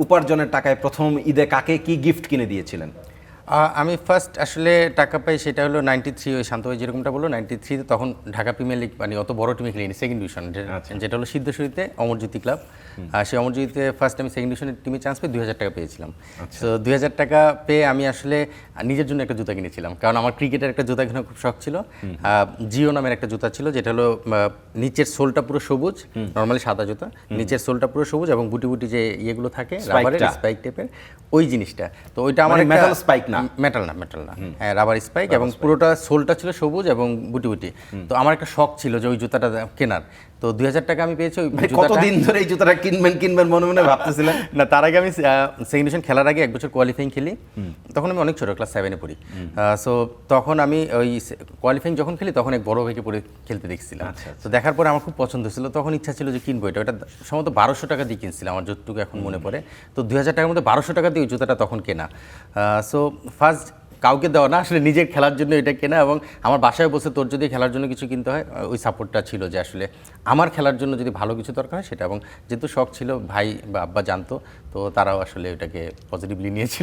উপার্জনের টাকায় প্রথম ঈদে কাকে কি গিফট কিনে দিয়েছিলেন? আমি ফার্স্ট আসলে টাকা পাই সেটা হলো 93, ওই শান্ত ভাই যেরকমটা বললো 93, তখন ঢাকা প্রিমিয়ার লিগ মানে অত বড় টিমে খেলিনি, সেকেন্ড ডিভিশন, যেটা হলো সিদ্ধেশ্বরীতে অমরজ্যোতি ক্লাব। সেই অমরজ্যোতিতে ফার্স্ট আমি সেকেন্ড ডিভিশনের টিমে চান্স পেয়ে 2000 টাকা পেয়েছিলাম। তো 2000 টাকা পেয়ে আমি আসলে নিজের জন্য একটা জুতা কিনেছিলাম, কারণ আমার ক্রিকেটের একটা জুতা কেনার খুব শখ ছিল। জিও নামের একটা জুতা ছিল, যেটা হলো নিচের সোলটা পুরো সবুজ, নর্মালি সাদা জুতা, নিচের সোলটা পুরো সবুজ এবং বুটি বুটি যে ইয়েগুলো থাকে রাবারের স্পাইক টাইপের, ওই জিনিসটা। তো ওইটা আমার মেটাল স্পাইক না, মেটাল না, হ্যাঁ রাবার স্পাইক, এবং পুরোটা সোলটা ছিল সবুজ এবং বুটি বুটি। তো আমার একটা শখ ছিল যে ওই জুতাটা কেনার। তো 2000 টাকা আমি পেয়েছি। কতদিন ধরে এই জুতাটা কিনবেন মনে মনে ভাবতেছিলেন? না, তার আগে আমি সেকেন্ড ডিভিশন খেলার আগে 1 বছর কোয়ালিফাইং খেলি। তখন আমি অনেক ছোট, ক্লাস 7-এ পড়ি। সো তখন আমি ওই কোয়ালিফাইং যখন খেলি তখন এক বড় ভাইকে পড়ে খেলতে দেখছিলাম। তো দেখার পরে আমার খুব পছন্দ ছিল, তখন ইচ্ছা ছিল যে কিনবো এটা। ওটা সম্ভবত 1200 টাকা দিয়ে কিনছিলাম, আমার যতটুকু এখন মনে পড়ে। তো 2000 টাকার মধ্যে 1200 টাকা দিয়ে ওই জুতাটা তখন কেনা। সো ফার্স্ট কাউকে দেওয়া না, আসলে নিজের খেলার জন্য এটা কেনা। এবং আমার বাসায় বসে তোর যদি খেলার জন্য কিছু কিনতে হয়, ওই সাপোর্টটা ছিল যে আসলে আমার খেলার জন্য যদি ভালো কিছু দরকার হয় সেটা। এবং যেহেতু শখ ছিল, ভাই বা আব্বা জানতো, তো তারাও আসলে এটাকে পজিটিভলি নিয়েছিল।